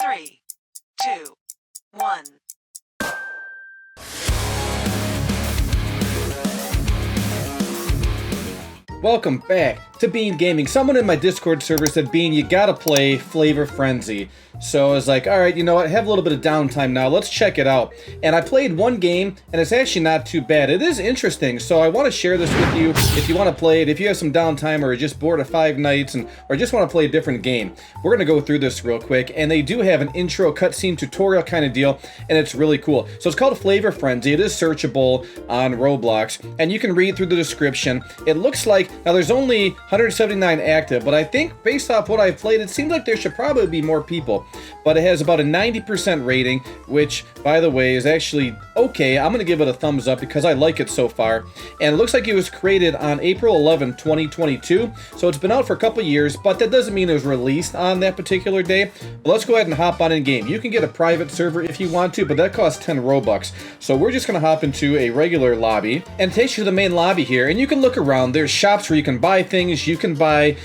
3, 2, 1. Welcome back to Bean Gaming. Someone in my Discord server said, Bean, you gotta play Flavor Frenzy. So I was like, alright, you know what, I have a little bit of downtime now, let's check it out. And I played one game, and it's actually not too bad. It is interesting, so I want to share this with you if you want to play it, if you have some downtime, or just bored of 5 nights, or just want to play a different game. We're going to go through this real quick, and they do have an intro cutscene tutorial kind of deal, and it's really cool. So it's called Flavor Frenzy. It is searchable on Roblox, and you can read through the description. It looks like, now there's only 179 active, but I think based off what I've played, it seems like there should probably be more people. But it has about a 90% rating, which, by the way, is actually okay. I'm going to give it a thumbs up because I like it so far. And it looks like it was created on April 11, 2022. So it's been out for a couple years, but that doesn't mean it was released on that particular day. But let's go ahead and hop on in game. You can get a private server if you want to, but that costs 10 Robux. So we're just going to hop into a regular lobby, and it takes you to the main lobby here. And you can look around. There's shops where you can buy things. You can buy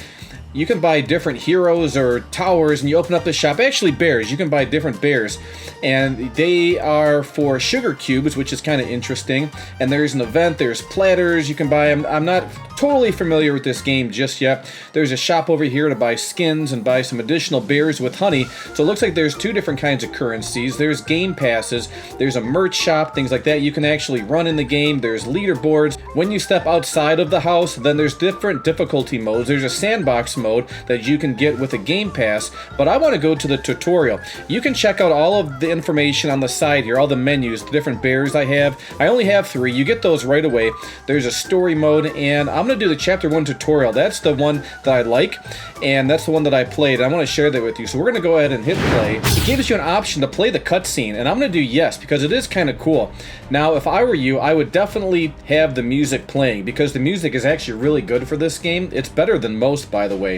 different heroes or towers, and you open up the shop. Actually, bears. You can buy different bears, and they are for sugar cubes, which is kind of interesting. And there's an event. There's platters. You can buy them. I'm not totally familiar with this game just yet. There's a shop over here to buy skins and buy some additional bears with honey. So it looks like there's 2 different kinds of currencies. There's game passes. There's a merch shop, things like that. You can actually run in the game. There's leaderboards. When you step outside of the house, then there's different difficulty modes. There's a sandbox mode that you can get with a game pass, but I want to go to the tutorial. You can check out all of the information on the side here, all the menus, the different bears I have. I only have 3. You get those right away. There's a story mode, and I'm going to do the chapter 1 tutorial. That's the one that I like, and that's the one that I played. I want to share that with you. So we're going to go ahead and hit play. It gives you an option to play the cutscene, and I'm going to do yes because it is kind of cool. Now, if I were you, I would definitely have the music playing because the music is actually really good for this game. It's better than most, by the way.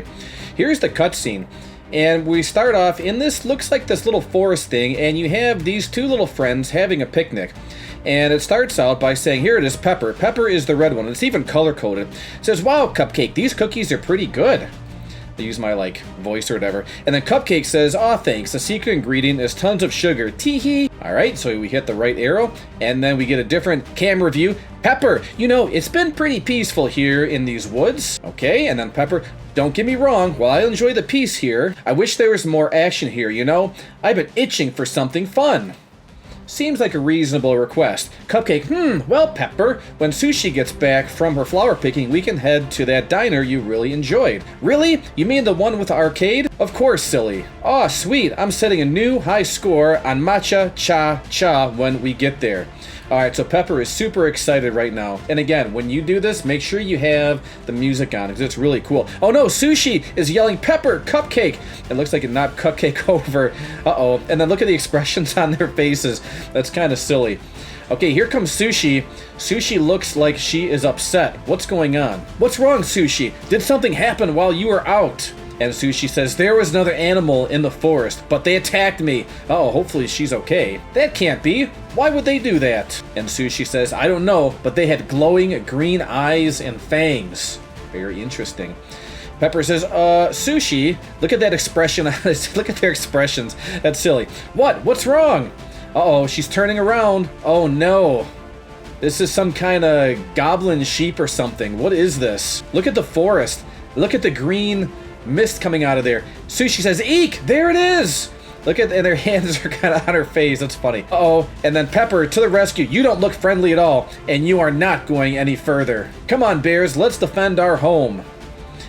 Here's the cutscene, and we start off in this, looks like this little forest thing, and you have these 2 little friends having a picnic. And it starts out by saying, here it is, Pepper. Pepper is the red one. It's even color-coded. It says, wow, Cupcake, these cookies are pretty good. I use my, voice or whatever. And then Cupcake says, aw, thanks. The secret ingredient is tons of sugar. Tee-hee. All right, so we hit the right arrow, and then we get a different camera view. Pepper, you know, it's been pretty peaceful here in these woods. Okay, and then Pepper, don't get me wrong, while I enjoy the peace here, I wish there was more action here, you know? I've been itching for something fun. Seems like a reasonable request. Cupcake, well, Pepper, when Sushi gets back from her flower picking, we can head to that diner you really enjoyed. Really? You mean the one with the arcade? Of course, silly. Aw, sweet, I'm setting a new high score on Matcha Cha Cha when we get there. Alright, so Pepper is super excited right now. And again, when you do this, make sure you have the music on because it's really cool. Oh no, Sushi is yelling, Pepper, Cupcake! It looks like it knocked Cupcake over. Uh-oh. And then look at the expressions on their faces. That's kind of silly. Okay, here comes Sushi. Sushi looks like she is upset. What's going on? What's wrong, Sushi? Did something happen while you were out? And Sushi says, there was another animal in the forest, but they attacked me. Uh-oh, hopefully she's okay. That can't be. Why would they do that? And Sushi says, I don't know, but they had glowing green eyes and fangs. Very interesting. Pepper says, Sushi, look at that expression. Look at their expressions. That's silly. What? What's wrong? Uh-oh, she's turning around. Oh no. This is some kind of goblin sheep or something. What is this? Look at the forest. Look at the green mist coming out of there. Sushi says, eek, there it is. Look at, and their hands are kind of on her face. That's funny. Uh-oh. And then Pepper to the rescue. You don't look friendly at all, and you are not going any further. Come on, bears, let's defend our home.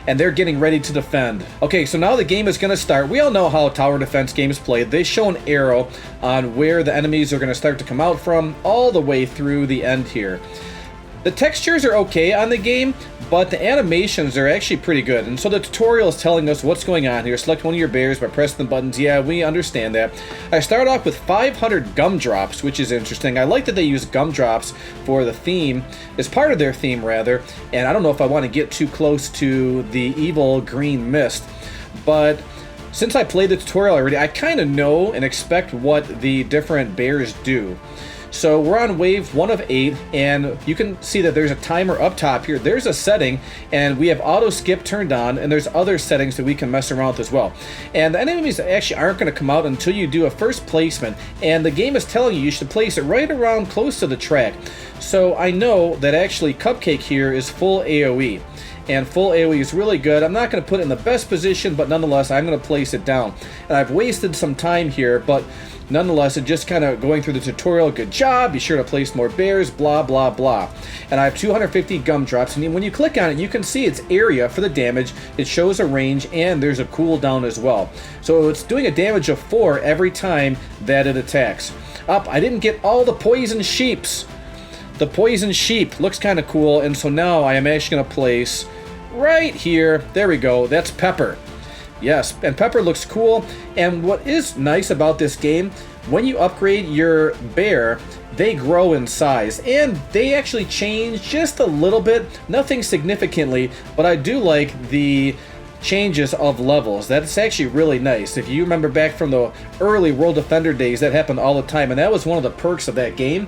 And they're getting ready to defend. Okay, so now the game is going to start. We all know how tower defense games play. They show an arrow on where the enemies are going to start to come out from, all the way through the end here. The textures are okay on the game, but the animations are actually pretty good. And so the tutorial is telling us what's going on here. Select one of your bears by pressing the buttons. Yeah, we understand that. I start off with 500 gumdrops, which is interesting. I like that they use gumdrops for the theme, as part of their theme rather. And I don't know if I want to get too close to the evil green mist, but since I played the tutorial already, I kind of know and expect what the different bears do. So we're on wave 1 of 8, and you can see that there's a timer up top here. There's a setting, and we have auto skip turned on, and there's other settings that we can mess around with as well. And the enemies actually aren't going to come out until you do a first placement, and the game is telling you should place it right around close to the track. So I know that actually Cupcake here is full AoE. And full AoE is really good. I'm not going to put it in the best position, but nonetheless, I'm going to place it down. And I've wasted some time here, but nonetheless, it's just kind of going through the tutorial. Good job. Be sure to place more bears, blah, blah, blah. And I have 250 gumdrops. And when you click on it, you can see its area for the damage. It shows a range, and there's a cooldown as well. So it's doing a damage of 4 every time that it attacks. I didn't get all the poison sheeps. The poison sheep looks kind of cool, and so now I am actually going to place right here. There we go. That's Pepper. Yes, and Pepper looks cool. And what is nice about this game, when you upgrade your bear, they grow in size, and they actually change just a little bit, nothing significantly, but I do like the changes of levels. That's actually really nice. If you remember back from the early World Defender days, that happened all the time, and that was one of the perks of that game.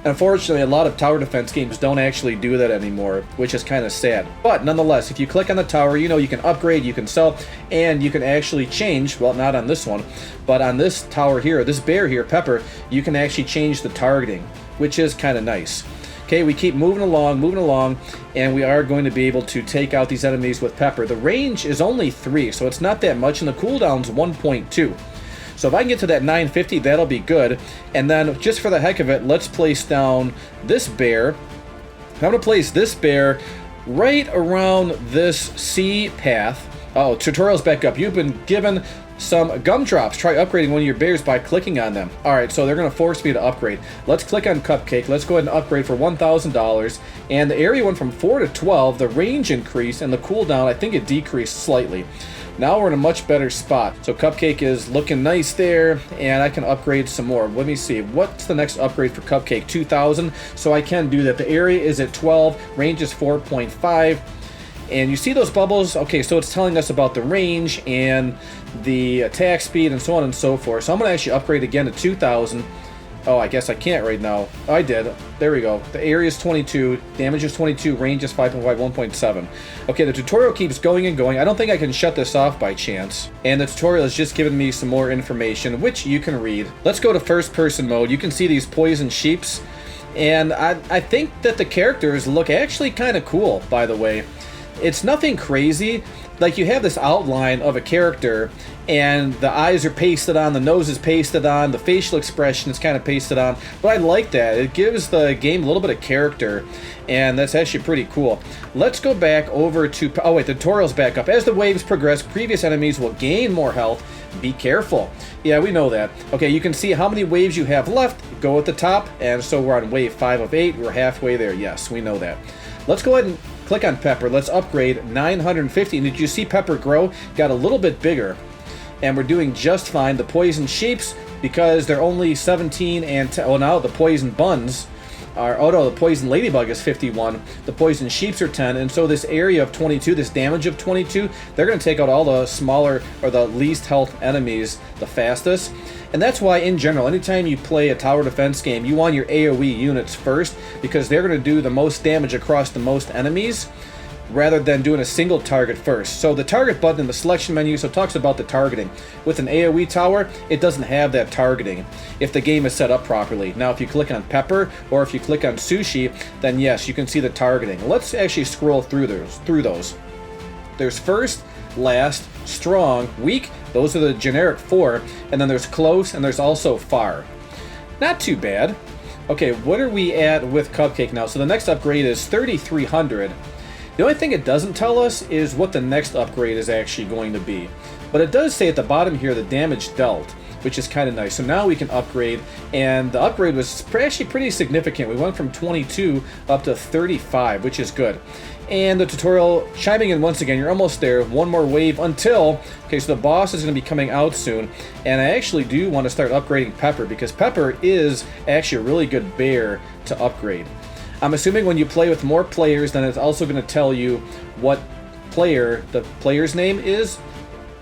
Unfortunately, a lot of tower defense games don't actually do that anymore, which is kind of sad. But nonetheless, if you click on the tower, you know you can upgrade, you can sell, and you can actually change, well, not on this one, but on this tower here, this bear here, Pepper, you can actually change the targeting, which is kind of nice. Okay, we keep moving along, and we are going to be able to take out these enemies with Pepper. The range is only 3, so it's not that much, and the cooldown's 1.2. So if I can get to that 950, that'll be good. And then, just for the heck of it, let's place down this bear. I'm going to place this bear right around this C path. Oh, tutorial's back up. You've been given some gumdrops. Try upgrading one of your bears by clicking on them. Alright, so they're going to force me to upgrade. Let's click on Cupcake. Let's go ahead and upgrade for $1,000. And the area went from 4 to 12. The range increased, and the cooldown, I think it decreased slightly. Now we're in a much better spot. So Cupcake is looking nice there, and I can upgrade some more. Let me see. What's the next upgrade for Cupcake? 2,000. So I can do that. The area is at 12. Range is 4.5. And you see those bubbles? Okay, so it's telling us about the range and the attack speed and so on and so forth. So I'm going to actually upgrade again to 2,000. Oh, I guess I can't right now. Oh, I did. There we go. The area is 22, damage is 22, range is 5.5, 1.7. Okay, the tutorial keeps going and going. I don't think I can shut this off by chance. And the tutorial has just given me some more information, which you can read. Let's go to first person mode. You can see these poison sheeps. And I think that the characters look actually kind of cool, by the way. It's nothing crazy. Like, you have this outline of a character, and the eyes are pasted on, the nose is pasted on, the facial expression is kind of pasted on. But I like that. It gives the game a little bit of character, and that's actually pretty cool. Let's go back over to... Oh, wait, the tutorial's back up. As the waves progress, previous enemies will gain more health. Be careful. Yeah, we know that. Okay, you can see how many waves you have left. Go at the top, and so we're on wave 5 of 8. We're halfway there. Yes, we know that. Let's go ahead and click on Pepper. Let's upgrade 950. And did you see Pepper grow? Got a little bit bigger. And we're doing just fine. The poison sheeps, because they're only 17 and 10. Oh, now the poison buns are... Oh, no, the poison ladybug is 51. The poison sheeps are 10. And so this area of 22, this damage of 22, they're going to take out all the smaller or the least health enemies the fastest. And that's why, in general, anytime you play a tower defense game, you want your AoE units first, because they're going to do the most damage across the most enemies, rather than doing a single target first. So the target button in the selection menu, so it talks about the targeting. With an AoE tower, it doesn't have that targeting if the game is set up properly. Now, if you click on Pepper, or if you click on Sushi, then yes, you can see the targeting. Let's actually scroll through those. There's first, last, strong, weak. Those are the generic 4. And then there's close, and there's also far. Not too bad. Okay, what are we at with Cupcake now? So the next upgrade is 3,300. The only thing it doesn't tell us is what the next upgrade is actually going to be. But it does say at the bottom here the damage dealt, which is kind of nice. So now we can upgrade, and the upgrade was actually pretty significant. We went from 22 up to 35, which is good. And the tutorial chiming in once again. You're almost there. One more wave until... Okay, so the boss is going to be coming out soon. And I actually do want to start upgrading Pepper, because Pepper is actually a really good bear to upgrade. I'm assuming when you play with more players, then it's also going to tell you what player the player's name is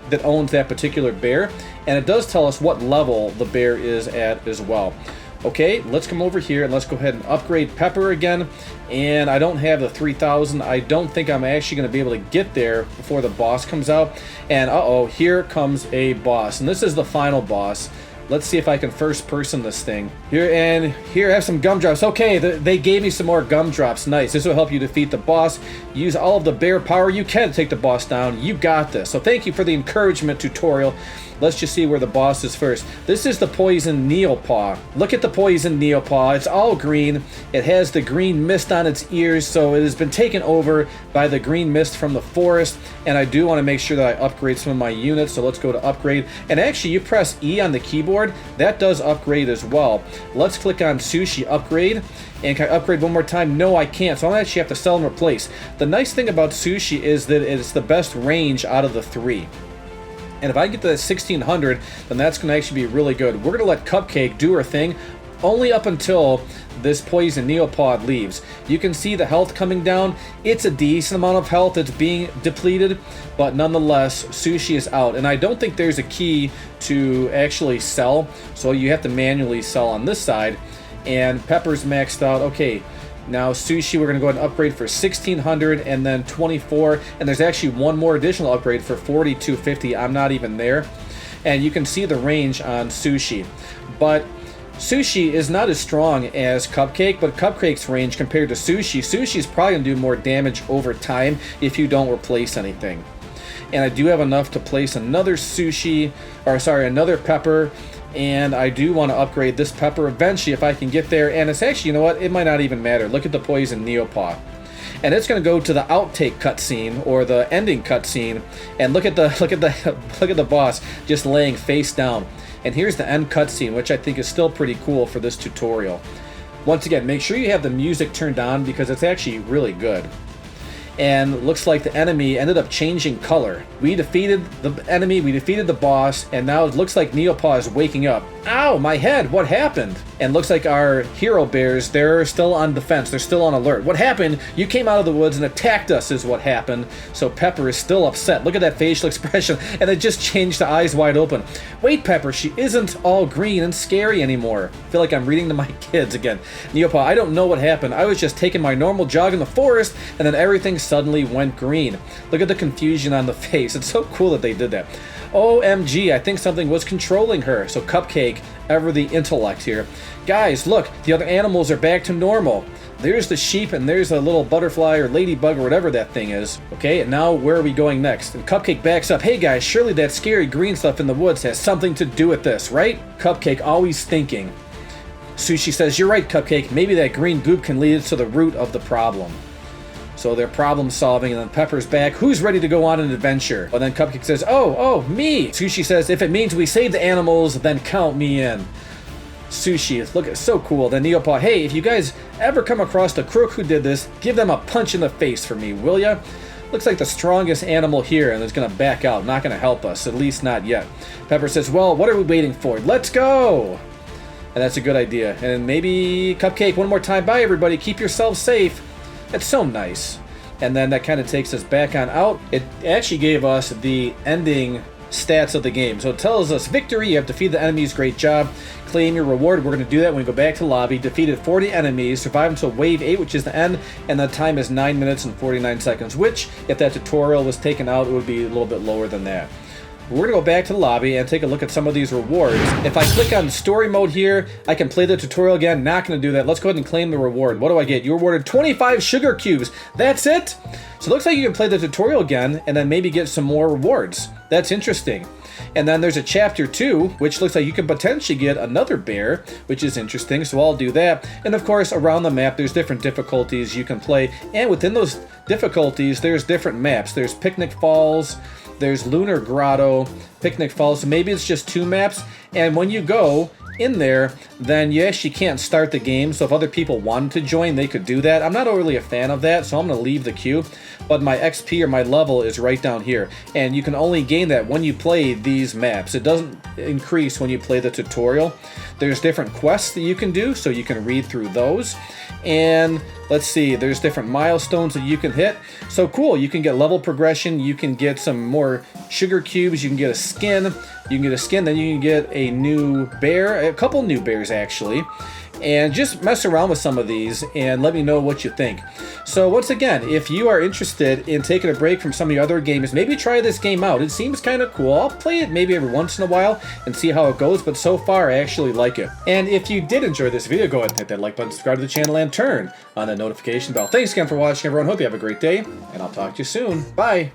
that owns that particular bear. And it does tell us what level the bear is at as well. Okay, let's come over here and let's go ahead and upgrade Pepper again. And I don't have the 3,000. I don't think I'm actually going to be able to get there before the boss comes out. And uh-oh, here comes a boss. And this is the final boss. Let's see if I can first person this thing. Here, I have some gumdrops. Okay, they gave me some more gumdrops. Nice. This will help you defeat the boss. Use all of the bear power you can to take the boss down. You got this. So thank you for the encouragement tutorial. Let's just see where the boss is first. This is the poison Neopaw. Look at the poison Neopaw. It's all green. It has the green mist on its ears, so it has been taken over by the green mist from the forest. And I do want to make sure that I upgrade some of my units, so let's go to upgrade. And actually, you press E on the keyboard. That does upgrade as well. Let's click on Sushi Upgrade. And can I upgrade one more time? No, I can't. So I'm actually have to sell and replace. The nice thing about Sushi is that it's the best range out of the three. And if I get to that 1600, then that's going to actually be really good. We're going to let Cupcake do her thing only up until this poison Neopod leaves. You can see the health coming down. It's a decent amount of health that's being depleted, but nonetheless, Sushi is out. And I don't think there's a key to actually sell, so you have to manually sell on this side. And Pepper's maxed out. Okay. Now Sushi, we're going to go ahead and upgrade for 1600 and then 24. And there's actually one more additional upgrade for 4250. I'm not even there. And you can see the range on Sushi. But Sushi is not as strong as Cupcake, but Cupcake's range compared to Sushi's probably going to do more damage over time if you don't replace anything. And I do have enough to place another another Pepper. And I do want to upgrade this Pepper eventually if I can get there. And it's actually, you know what? It might not even matter. Look at the poison Neopaw. And it's going to go to the outtake cutscene or the ending cutscene. And look at the boss just laying face down. And here's the end cutscene, which I think is still pretty cool for this tutorial. Once again, make sure you have the music turned on because it's actually really good. And looks like the enemy ended up changing color. We defeated the enemy, we defeated the boss, and now it looks like Neopaw is waking up. Ow, my head, what happened? And looks like our hero bears, they're still on defense, they're still on alert. What happened? You came out of the woods and attacked us is what happened. So Pepper is still upset. Look at that facial expression, and it just changed to eyes wide open. Wait, Pepper, she isn't all green and scary anymore. I feel like I'm reading to my kids again. Neopaw, I don't know what happened. I was just taking my normal jog in the forest, and then everything suddenly went green. Look at the confusion on the face. It's so cool that they did that. OMG, I think something was controlling her. So Cupcake, ever the intellect here. Guys, look, the other animals are back to normal. There's the sheep and there's a little butterfly or ladybug or whatever that thing is. Okay, and now where are we going next? And Cupcake backs up. Hey guys, surely that scary green stuff in the woods has something to do with this, right? Cupcake always thinking. Sushi says, you're right, Cupcake. Maybe that green goop can lead us to the root of the problem. So they're problem solving, and then Pepper's back. Who's ready to go on an adventure? And then Cupcake says, oh, me. Sushi says, if it means we save the animals, then count me in. Sushi, look, it's so cool. Then Neopaw, hey, if you guys ever come across the crook who did this, give them a punch in the face for me, will ya? Looks like the strongest animal here, and it's gonna back out. Not gonna help us, at least not yet. Pepper says, well, what are we waiting for? Let's go! And that's a good idea. And maybe Cupcake, one more time. Bye, everybody. Keep yourselves safe. It's so nice. And then that kind of takes us back on out. It actually gave us the ending stats of the game. So it tells us victory, you have defeated the enemies, great job. Claim your reward. We're going to do that when we go back to the lobby. Defeated 40 enemies, survived until wave 8, which is the end, and the time is 9 minutes and 49 seconds, which, if that tutorial was taken out, it would be a little bit lower than that. We're going to go back to the lobby and take a look at some of these rewards. If I click on story mode here, I can play the tutorial again. Not going to do that. Let's go ahead and claim the reward. What do I get? You rewarded 25 sugar cubes. That's it? So it looks like you can play the tutorial again and then maybe get some more rewards. That's interesting. And then there's a chapter 2, which looks like you can potentially get another bear, which is interesting, so I'll do that. And of course, around the map, there's different difficulties you can play. And within those difficulties, there's different maps. There's Picnic Falls, there's Lunar Grotto, Picnic Falls, so maybe it's just 2 maps. And when you go in there, then you actually can't start the game, so if other people wanted to join, they could do that. I'm not really a fan of that, so I'm going to leave the queue. But my XP or my level is right down here, and you can only gain that when you play these maps. It doesn't increase when you play the tutorial. There's different quests that you can do, so you can read through those. And let's see, there's different milestones that you can hit. So cool, you can get level progression, you can get some more sugar cubes, you can get a skin, You can get a skin, then you can get a new bear, a couple new bears actually. And just mess around with some of these and let me know what you think. So once again, if you are interested in taking a break from some of your other games, maybe try this game out. It seems kind of cool. I'll play it maybe every once in a while and see how it goes, but so far I actually like it. And if you did enjoy this video, go ahead and hit that like button, subscribe to the channel, and turn on the notification bell. Thanks again for watching, everyone. Hope you have a great day, and I'll talk to you soon. Bye!